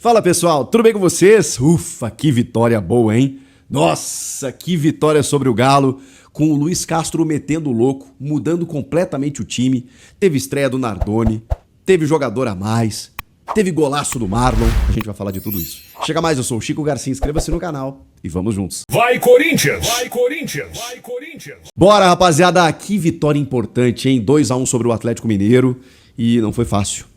Fala pessoal, tudo bem com vocês? Ufa, que vitória boa, hein? Nossa, que vitória sobre o Galo, com o Luiz Castro metendo o louco, mudando completamente o time. Teve estreia do Nardoni, teve jogador a mais, teve golaço do Marlon. A gente vai falar de tudo isso. Chega mais, eu sou o Chico Garcia, inscreva-se no canal e vamos juntos. Vai Corinthians! Vai Corinthians! Vai Corinthians! Bora, rapaziada, que vitória importante, hein? 2-1 sobre o Atlético Mineiro e não foi fácil.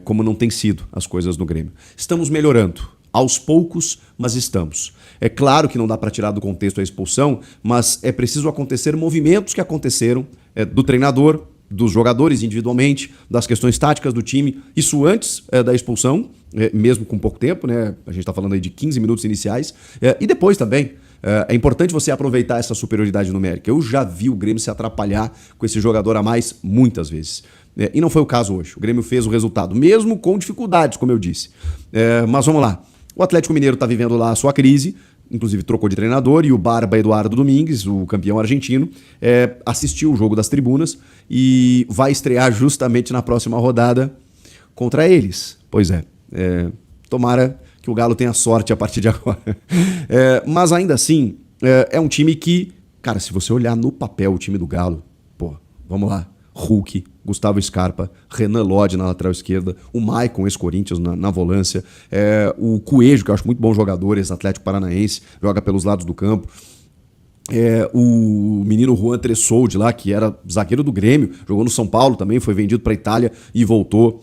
Como não tem sido as coisas no Grêmio. Estamos melhorando, aos poucos, mas estamos. É claro que não dá para tirar do contexto a expulsão, mas é preciso acontecer movimentos que aconteceram do treinador, dos jogadores individualmente, das questões táticas do time, isso antes da expulsão, mesmo com pouco tempo, né? A gente está falando aí de 15 minutos iniciais, e depois também. É importante você aproveitar essa superioridade numérica. Eu já vi o Grêmio se atrapalhar com esse jogador a mais muitas vezes. E não foi o caso hoje. O Grêmio fez o resultado, mesmo com dificuldades, como eu disse. Mas vamos lá. O Atlético Mineiro está vivendo lá a sua crise, inclusive trocou de treinador, e o Barba Eduardo Domingues, o campeão argentino, assistiu o jogo das tribunas e vai estrear justamente na próxima rodada contra eles. Pois é. Tomara que o Galo tenha sorte a partir de agora. Mas ainda assim, é um time que, cara, se você olhar no papel o time do Galo, pô, vamos lá. Hulk, Gustavo Scarpa, Renan Lodge na lateral esquerda, o Maicon, ex-Corinthians, na volância, o Coelho, que eu acho muito bom jogador, ex-Atlético Paranaense, joga pelos lados do campo, o menino Juan Tressoldi lá, que era zagueiro do Grêmio, jogou no São Paulo também, foi vendido para a Itália e voltou,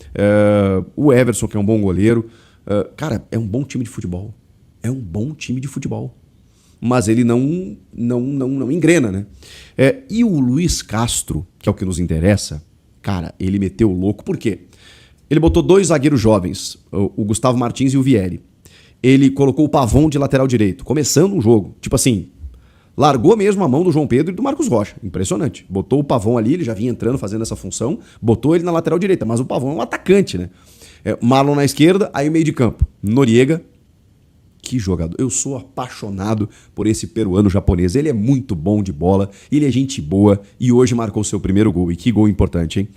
o Everson, que é um bom goleiro. Cara, é um bom time de futebol. É um bom time de futebol. Mas ele não engrena, né? E o Luiz Castro, que é o que nos interessa, cara, ele meteu o louco. Por quê? Ele botou dois zagueiros jovens, o Gustavo Martins e o Vieri. Ele colocou o Pavon de lateral direito, começando um jogo. Tipo assim, largou mesmo a mão do João Pedro e do Marcos Rocha. Impressionante. Botou o Pavon ali, ele já vinha entrando, fazendo essa função, botou ele na lateral direita. Mas o Pavon é um atacante, né? Marlon na esquerda, aí o meio de campo. Noriega. Que jogador. Eu sou apaixonado por esse peruano japonês. Ele é muito bom de bola, ele é gente boa e hoje marcou seu primeiro gol. E que gol importante, hein?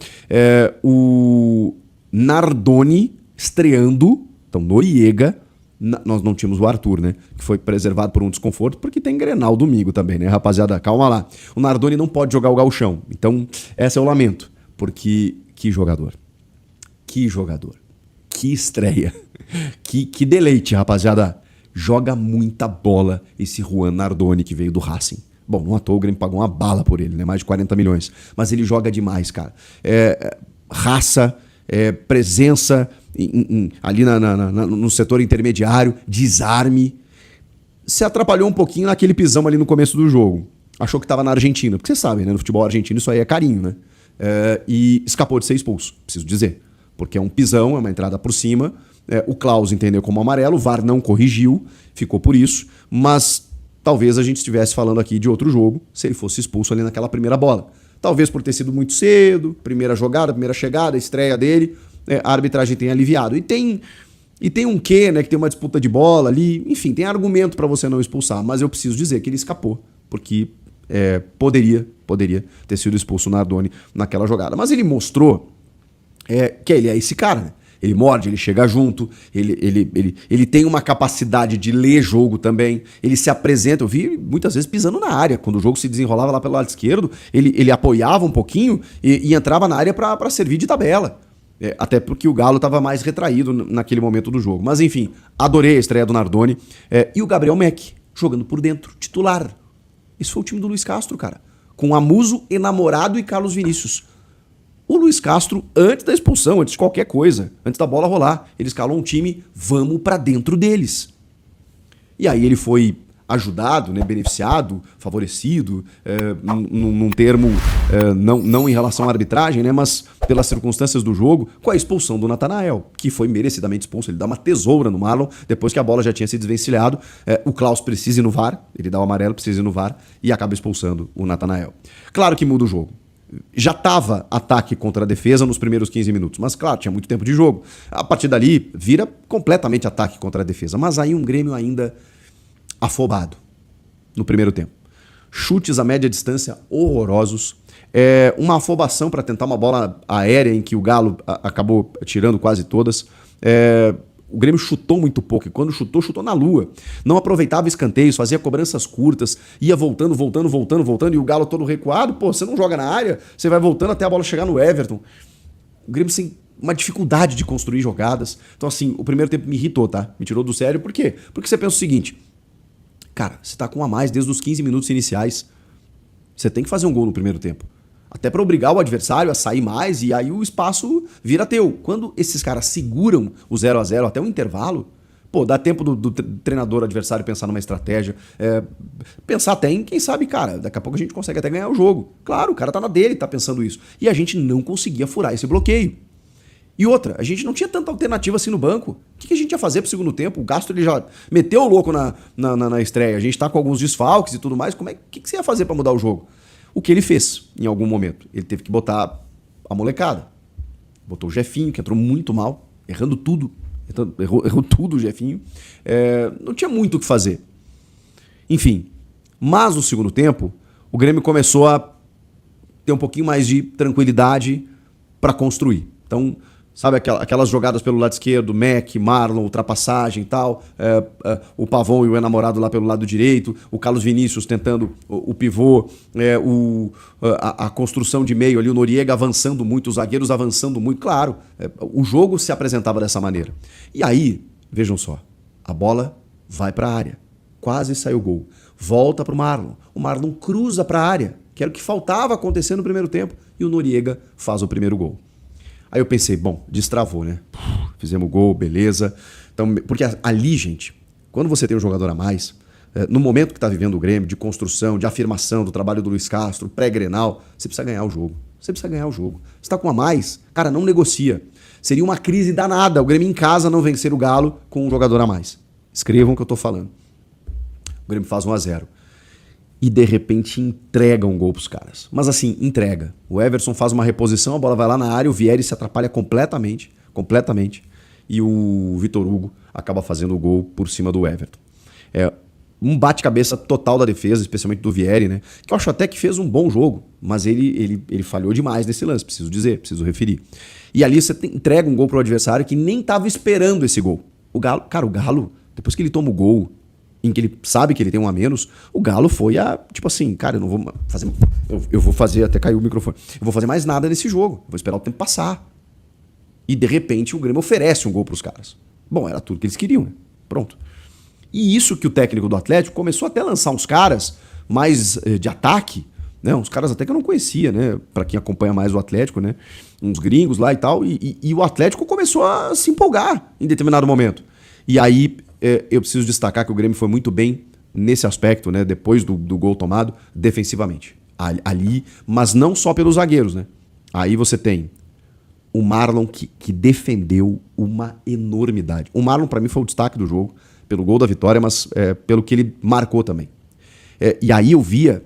O Nardoni estreando, então Noriega. Nós não tínhamos o Arthur, né? Que foi preservado por um desconforto, porque tem Grenal domingo também, né, rapaziada? Calma lá. O Nardoni não pode jogar o gauchão. Então, esse é o lamento. Porque que jogador. Que jogador. Que estreia. Que deleite, rapaziada. Joga muita bola esse Juan Nardoni que veio do Racing. Bom, não à toa o Grêmio pagou uma bala por ele, né? Mais de 40 milhões. Mas ele joga demais, cara. Raça, presença ali no setor intermediário, desarme. Se atrapalhou um pouquinho naquele pisão ali no começo do jogo. Achou que estava na Argentina. Porque vocês sabem, né? No futebol argentino isso aí é carinho, né? E escapou de ser expulso, preciso dizer. Porque é um pisão, é uma entrada por cima. O Klaus entendeu como amarelo, o VAR não corrigiu, ficou por isso, mas talvez a gente estivesse falando aqui de outro jogo se ele fosse expulso ali naquela primeira bola. Talvez por ter sido muito cedo, primeira jogada, primeira chegada, estreia dele, a arbitragem tem aliviado. E tem um quê, né, que tem uma disputa de bola ali, enfim, tem argumento para você não expulsar, mas eu preciso dizer que ele escapou, porque poderia ter sido expulso o Nardoni naquela jogada. Mas ele mostrou que ele é esse cara, né? Ele morde, ele chega junto, ele tem uma capacidade de ler jogo também, ele se apresenta, eu vi muitas vezes pisando na área, quando o jogo se desenrolava lá pelo lado esquerdo, ele apoiava um pouquinho e entrava na área para servir de tabela. Até porque o Galo estava mais retraído naquele momento do jogo. Mas enfim, adorei a estreia do Nardoni. E o Gabriel Meck, jogando por dentro, titular. Esse foi o time do Luiz Castro, cara. Com Amuso, Enamorado e Carlos Vinícius. O Luiz Castro, antes da expulsão, antes de qualquer coisa, antes da bola rolar, ele escalou um time, vamos pra dentro deles. E aí ele foi ajudado, né, beneficiado, favorecido, num termo não em relação à arbitragem, né, mas pelas circunstâncias do jogo, com a expulsão do Natanael, que foi merecidamente expulso. Ele dá uma tesoura no Marlon, depois que a bola já tinha se desvencilhado. O Klaus precisa ir no VAR, ele dá o amarelo, precisa ir no VAR, e acaba expulsando o Natanael. Claro que muda o jogo. Já estava ataque contra a defesa nos primeiros 15 minutos, mas claro, tinha muito tempo de jogo. A partir dali, vira completamente ataque contra a defesa. Mas aí um Grêmio ainda afobado no primeiro tempo. Chutes a média distância horrorosos. Uma afobação para tentar uma bola aérea em que o Galo acabou tirando quase todas. o Grêmio chutou muito pouco, e quando chutou, chutou na lua. Não aproveitava escanteios, fazia cobranças curtas, ia voltando, e o Galo todo recuado. Pô, você não joga na área, você vai voltando até a bola chegar no Everton. O Grêmio sem uma dificuldade de construir jogadas. Então, assim, o primeiro tempo me irritou, tá? Me tirou do sério. Por quê? Porque você pensa o seguinte, cara, você tá com um a mais desde os 15 minutos iniciais. Você tem que fazer um gol no primeiro tempo. Até para obrigar o adversário a sair mais e aí o espaço vira teu. Quando esses caras seguram o 0-0 até o intervalo, pô, dá tempo do treinador adversário pensar numa estratégia, pensar até em, quem sabe, cara, daqui a pouco a gente consegue até ganhar o jogo. Claro, o cara tá na dele, tá pensando isso. E a gente não conseguia furar esse bloqueio. E outra, a gente não tinha tanta alternativa assim no banco. O que a gente ia fazer pro segundo tempo? O Castro, ele já meteu o louco na estreia. A gente tá com alguns desfalques e tudo mais. O que você ia fazer para mudar o jogo? O que ele fez em algum momento? Ele teve que botar a molecada. Botou o Jefinho, que entrou muito mal, errando tudo. Errou tudo o Jefinho. Não tinha muito o que fazer. Enfim, mas no segundo tempo, o Grêmio começou a ter um pouquinho mais de tranquilidade para construir. Então, sabe aquelas jogadas pelo lado esquerdo, Mac, Marlon, ultrapassagem e tal, o Pavon e o enamorado lá pelo lado direito, o Carlos Vinícius tentando o pivô, a construção de meio ali, o Noriega avançando muito, os zagueiros avançando muito, claro, o jogo se apresentava dessa maneira. E aí, vejam só, a bola vai para a área, quase saiu o gol, volta para o Marlon cruza para a área, que era o que faltava acontecer no primeiro tempo, e o Noriega faz o primeiro gol. Aí eu pensei, bom, destravou, né? Fizemos gol, beleza. Então, porque ali, gente, quando você tem um jogador a mais, no momento que está vivendo o Grêmio, de construção, de afirmação do trabalho do Luiz Castro, pré-Grenal, você precisa ganhar o jogo. Você precisa ganhar o jogo. Você está com um a mais, cara, não negocia. Seria uma crise danada o Grêmio em casa não vencer o Galo com um jogador a mais. Escrevam o que eu tô falando. O Grêmio faz 1-0. E de repente entrega um gol pros caras. Mas assim, entrega. O Everson faz uma reposição, a bola vai lá na área, o Vieri se atrapalha completamente. E o Vitor Hugo acaba fazendo o gol por cima do Everton. Um bate-cabeça total da defesa, especialmente do Vieri, né? Que eu acho até que fez um bom jogo, mas ele falhou demais nesse lance, preciso referir. E ali você entrega um gol pro adversário que nem tava esperando esse gol. O Galo, depois que ele toma o gol, em que ele sabe que ele tem um a menos, o Galo foi tipo assim, cara, eu não vou fazer, eu vou fazer, até caiu o microfone, eu vou fazer mais nada nesse jogo, vou esperar o tempo passar. E de repente o Grêmio oferece um gol pros caras. Bom, era tudo que eles queriam, né? Pronto. E isso que o técnico do Atlético começou até a lançar uns caras mais de ataque, né? Uns caras até que eu não conhecia, né? Pra quem acompanha mais o Atlético, né? Uns gringos lá e tal, e o Atlético começou a se empolgar em determinado momento. E aí eu preciso destacar que o Grêmio foi muito bem nesse aspecto, né? Depois do gol tomado, defensivamente. Ali, mas não só pelos zagueiros, né? Aí você tem o Marlon que defendeu uma enormidade. O Marlon, para mim, foi o destaque do jogo, pelo gol da vitória, mas pelo que ele marcou também. E aí eu via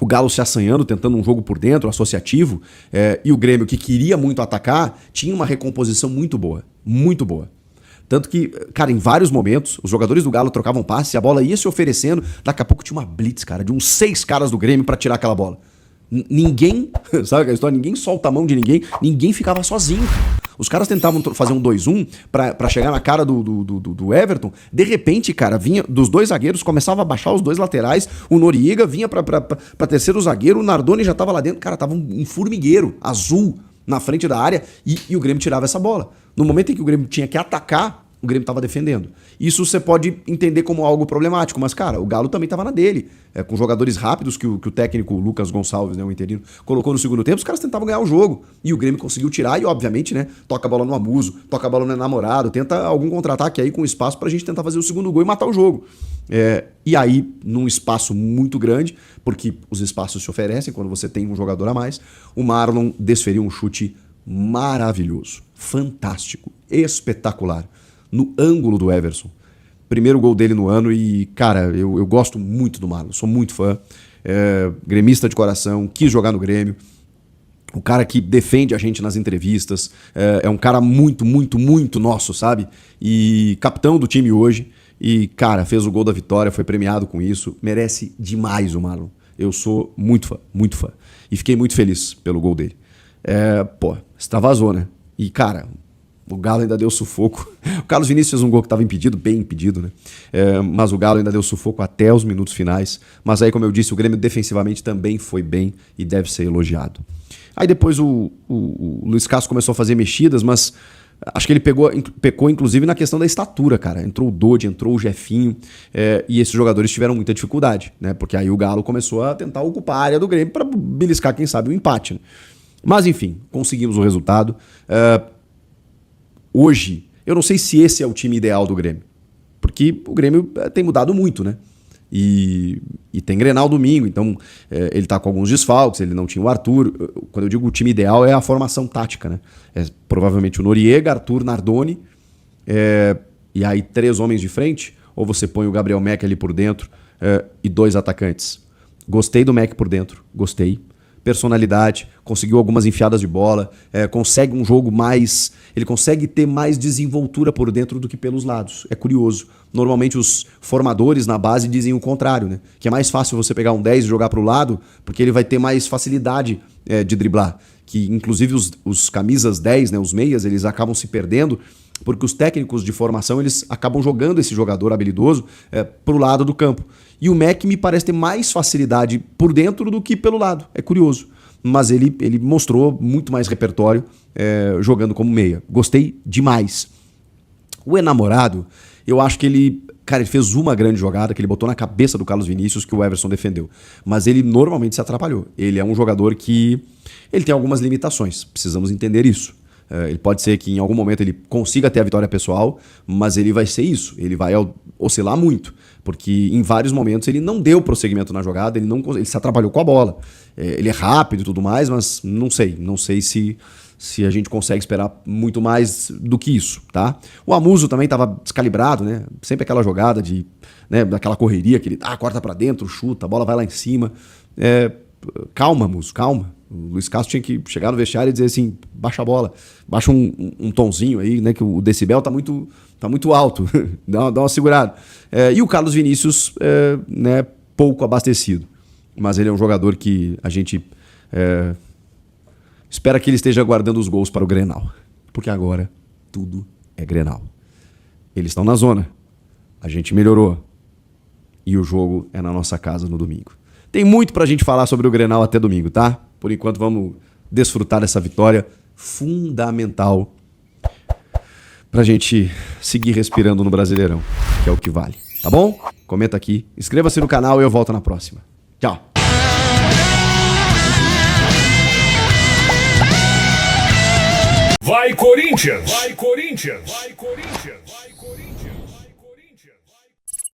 o Galo se assanhando, tentando um jogo por dentro, associativo, e o Grêmio, que queria muito atacar, tinha uma recomposição muito boa. Muito boa. Tanto que, cara, em vários momentos, os jogadores do Galo trocavam passes, a bola ia se oferecendo, daqui a pouco tinha uma blitz, cara, de uns 6 caras do Grêmio pra tirar aquela bola. Ninguém, sabe aquela história? Ninguém solta a mão de ninguém ficava sozinho. Os caras tentavam fazer um 2-1 pra chegar na cara do Everton. De repente, cara, vinha dos dois zagueiros, começava a baixar os dois laterais, o Noriega vinha pra terceiro zagueiro, o Nardoni já tava lá dentro, cara, tava um formigueiro azul na frente da área e o Grêmio tirava essa bola. No momento em que o Grêmio tinha que atacar, o Grêmio estava defendendo. Isso você pode entender como algo problemático, mas, cara, o Galo também estava na dele. Com jogadores rápidos que o técnico Lucas Gonçalves, né, o interino, colocou no segundo tempo, os caras tentavam ganhar o jogo. E o Grêmio conseguiu tirar e, obviamente, né, toca a bola no Amuso, toca a bola no Enamorado, tenta algum contra-ataque aí com espaço pra gente tentar fazer o segundo gol e matar o jogo. E aí, num espaço muito grande, porque os espaços se oferecem quando você tem um jogador a mais, o Marlon desferiu um chute maravilhoso, fantástico, espetacular, no ângulo do Everson. Primeiro gol dele no ano e, cara, eu gosto muito do Marlon, sou muito fã, gremista de coração, quis jogar no Grêmio, o cara que defende a gente nas entrevistas, é um cara muito, muito, muito nosso, sabe? E capitão do time hoje e, cara, fez o gol da vitória, foi premiado com isso, merece demais o Marlon. Eu sou muito fã e fiquei muito feliz pelo gol dele. Extravasou, né? E, cara, O Galo ainda deu sufoco. O Carlos Vinícius fez um gol que estava impedido, bem impedido, né? Mas o Galo ainda deu sufoco até os minutos finais. Mas aí, como eu disse, o Grêmio defensivamente também foi bem e deve ser elogiado. Aí depois o Luiz Castro começou a fazer mexidas, mas acho que ele pecou inclusive na questão da estatura, cara. Entrou o Dodi, entrou o Jefinho, e esses jogadores tiveram muita dificuldade, né? Porque aí o Galo começou a tentar ocupar a área do Grêmio para beliscar, quem sabe, o empate, né? Mas enfim, conseguimos o resultado. Hoje, eu não sei se esse é o time ideal do Grêmio, porque o Grêmio tem mudado muito, né? E tem Grenal domingo, então ele tá com alguns desfalques, ele não tinha o Arthur. Quando eu digo o time ideal é a formação tática, né? Provavelmente o Noriega, Arthur, Nardoni, e aí 3 homens de frente, ou você põe o Gabriel Meck ali por dentro e 2 atacantes. Gostei do Meck por dentro, gostei. Personalidade, conseguiu algumas enfiadas de bola, consegue um jogo mais... Ele consegue ter mais desenvoltura por dentro do que pelos lados. É curioso. Normalmente os formadores na base dizem o contrário, né? Que é mais fácil você pegar um 10 e jogar para o lado, porque ele vai ter mais facilidade de driblar. Que inclusive os camisas 10, né, os meias, eles acabam se perdendo, porque os técnicos de formação eles acabam jogando esse jogador habilidoso para o lado do campo. E o Meck me parece ter mais facilidade por dentro do que pelo lado. É curioso. Mas ele mostrou muito mais repertório jogando como meia. Gostei demais. O enamorado, eu acho que ele fez uma grande jogada que ele botou na cabeça do Carlos Vinícius que o Everson defendeu. Mas ele normalmente se atrapalhou. Ele é um jogador que ele tem algumas limitações. Precisamos entender isso. Ele pode ser que em algum momento ele consiga ter a vitória pessoal, mas ele vai ser isso. Ele vai oscilar muito, porque em vários momentos ele não deu prosseguimento na jogada, ele se atrapalhou com a bola. Ele é rápido e tudo mais, mas não sei se a gente consegue esperar muito mais do que isso, tá? O Amuso também estava descalibrado, né? Sempre aquela jogada daquela correria que ele corta para dentro, chuta, a bola vai lá em cima. Calma, Amuso, calma. O Luiz Castro tinha que chegar no vestiário e dizer assim, baixa a bola, baixa um tonzinho aí, né, que o decibel tá muito alto, dá uma segurada. E o Carlos Vinícius, né, pouco abastecido, mas ele é um jogador que a gente espera que ele esteja guardando os gols para o Grenal, porque agora tudo é Grenal. Eles estão na zona, a gente melhorou e o jogo é na nossa casa no domingo. Tem muito pra gente falar sobre o Grenal até domingo, tá? Por enquanto vamos desfrutar dessa vitória fundamental pra gente seguir respirando no Brasileirão, que é o que vale, tá bom? Comenta aqui, inscreva-se no canal e eu volto na próxima. Tchau! Vai Corinthians! Vai Corinthians! Vai Corinthians! Vai Corinthians!